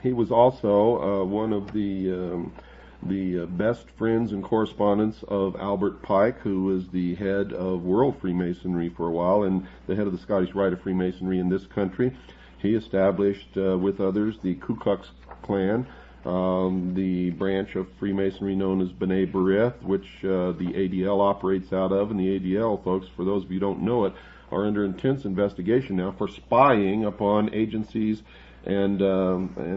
He was also one of the best friends and correspondents of Albert Pike, who was the head of World Freemasonry for a while and the head of the Scottish Rite of Freemasonry in this country. He established with others the Ku Klux Klan, the branch of Freemasonry known as B'nai B'rith, which the ADL operates out of. And the ADL, folks, for those of you who don't know it, are under intense investigation now for spying upon agencies and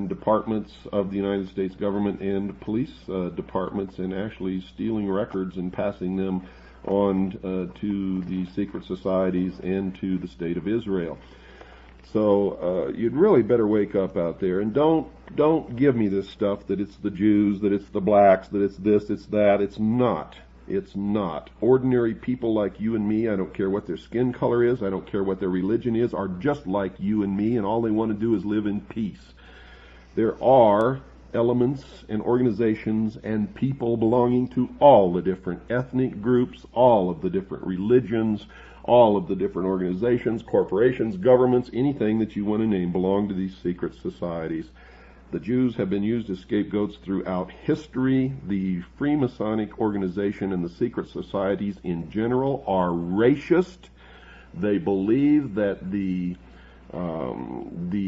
departments of the United States government and police departments, and actually stealing records and passing them on to the secret societies and to the state of Israel. So you'd really better wake up out there, and don't give me this stuff that it's the Jews, that it's the blacks, that it's this, it's that. It's not. It's not. Ordinary people like you and me, I don't care what their skin color is, I don't care what their religion is, are just like you and me, and all they want to do is live in peace. There are elements and organizations and people belonging to all the different ethnic groups, all of the different religions, all of the different organizations, corporations, governments, anything that you want to name belong to these secret societies. The Jews have been used as scapegoats throughout history. The Freemasonic organization and the secret societies in general are racist. They believe that the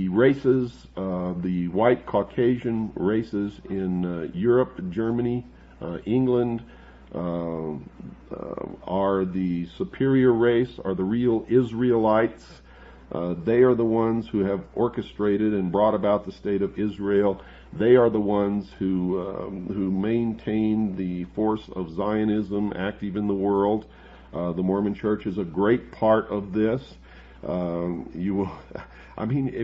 races, the white Caucasian races in Europe, Germany, England, are the superior race, are the real Israelites. They are the ones who have orchestrated and brought about the state of Israel. They are the ones who maintain the force of Zionism active in the world. The Mormon Church is a great part of this. If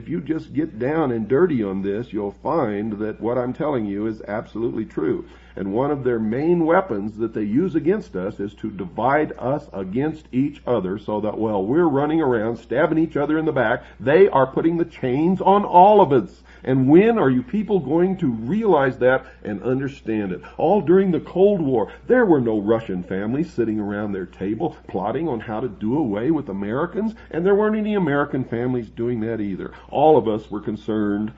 you just get down and dirty on this, you'll find that what I'm telling you is absolutely true. And one of their main weapons that they use against us is to divide us against each other, so that while we're running around stabbing each other in the back, they are putting the chains on all of us. And when are you people going to realize that and understand it? All during the Cold War, there were no Russian families sitting around their table plotting on how to do away with Americans, and there weren't any American families doing that either. All of us were concerned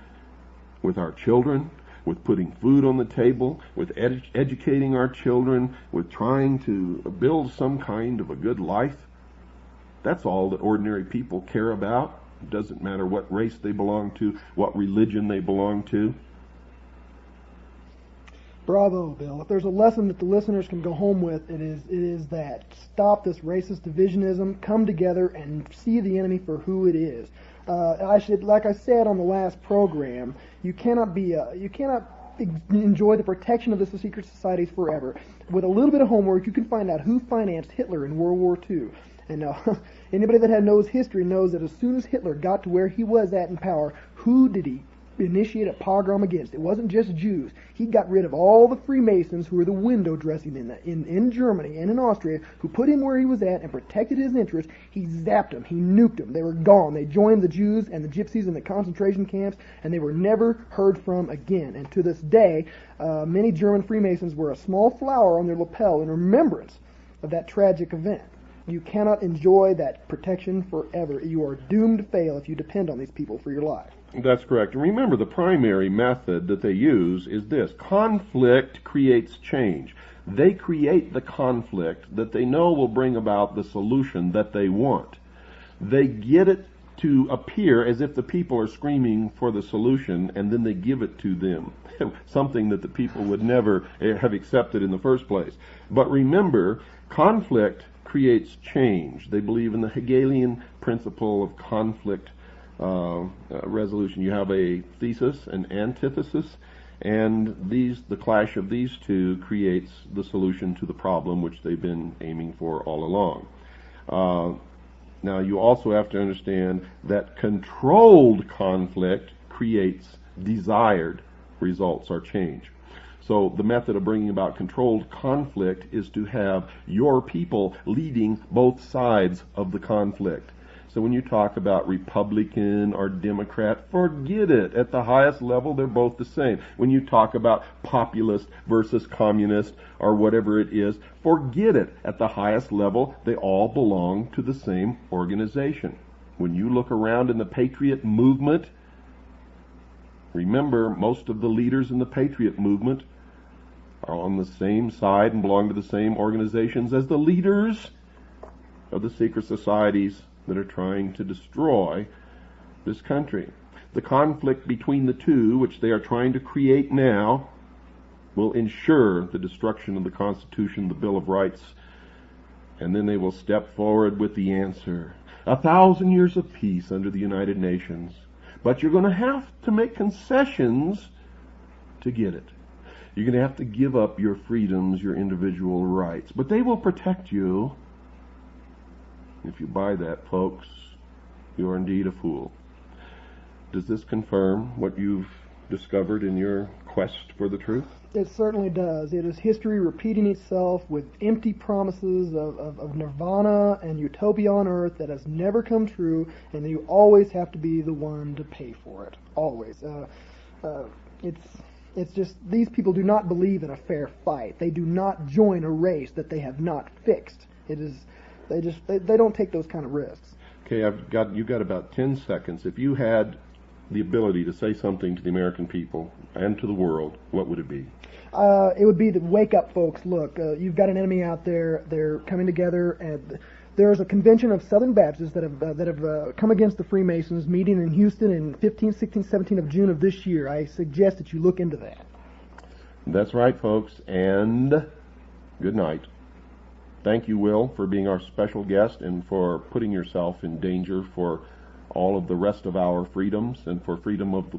with our children, with putting food on the table, with educating our children, with trying to build some kind of a good life. That's all that ordinary people care about. It doesn't matter what race they belong to, what religion they belong to. Bravo, Bill. If there's a lesson that the listeners can go home with, it is that stop this racist divisionism, come together and see the enemy for who it is. Like I said on the last program, you cannot enjoy the protection of the secret societies forever. With a little bit of homework, you can find out who financed Hitler in World War II. And anybody that knows history knows that as soon as Hitler got to where he was at in power, who did he initiate a pogrom against? It wasn't just Jews. He got rid of all the Freemasons who were the window dressing in Germany and in Austria, who put him where he was at and protected his interests. He zapped them. He nuked them. They were gone. They joined the Jews and the Gypsies in the concentration camps, and they were never heard from again. And to this day, many German Freemasons wear a small flower on their lapel in remembrance of that tragic event. You cannot enjoy that protection forever. You are doomed to fail if you depend on these people for your life. That's correct. And remember, the primary method that they use is this. Conflict creates change. They create the conflict that they know will bring about the solution that they want. They get it to appear as if the people are screaming for the solution, and then they give it to them. Something that the people would never have accepted in the first place. But remember, conflict creates change. They believe in the Hegelian principle of conflict resolution. You have a thesis, an antithesis, and the clash of these two creates the solution to the problem which they've been aiming for all along. Now, you also have to understand that controlled conflict creates desired results or change. So the method of bringing about controlled conflict is to have your people leading both sides of the conflict. So when you talk about Republican or Democrat, forget it. At the highest level, they're both the same. When you talk about populist versus communist or whatever it is, forget it. At the highest level, they all belong to the same organization. When you look around in the patriot movement, Remember, most of the leaders in the Patriot movement are on the same side and belong to the same organizations as the leaders of the secret societies that are trying to destroy this country. The conflict between the two, which they are trying to create now, will ensure the destruction of the Constitution, the Bill of Rights, and then they will step forward with the answer. 1,000 years of peace under the United Nations. But you're going to have to make concessions to get it. You're going to have to give up your freedoms, your individual rights. But they will protect you. If you buy that, folks, you are indeed a fool. Does this confirm what you've discovered in your quest for the truth? It certainly does. It is history repeating itself with empty promises of nirvana and utopia on earth that has never come true, and you always have to be the one to pay for it. Always. It's just, these people do not believe in a fair fight. They do not join a race that they have not fixed. They don't take those kind of risks. Okay, you've got about 10 seconds. If you had the ability to say something to the American people and to the world, what would it be? It would be to wake up, folks. Look, you've got an enemy out there. They're coming together, and there's a convention of Southern Baptists that have come against the Freemasons, meeting in Houston in 15, 16, 17 of June of this year. I suggest that you look into that. That's right, folks, and good night. Thank you, Will, for being our special guest and for putting yourself in danger for all of the rest of our freedoms and for freedom of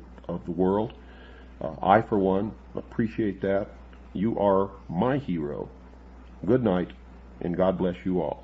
the world. I, for one, appreciate that. You are my hero. Good night, and God bless you all.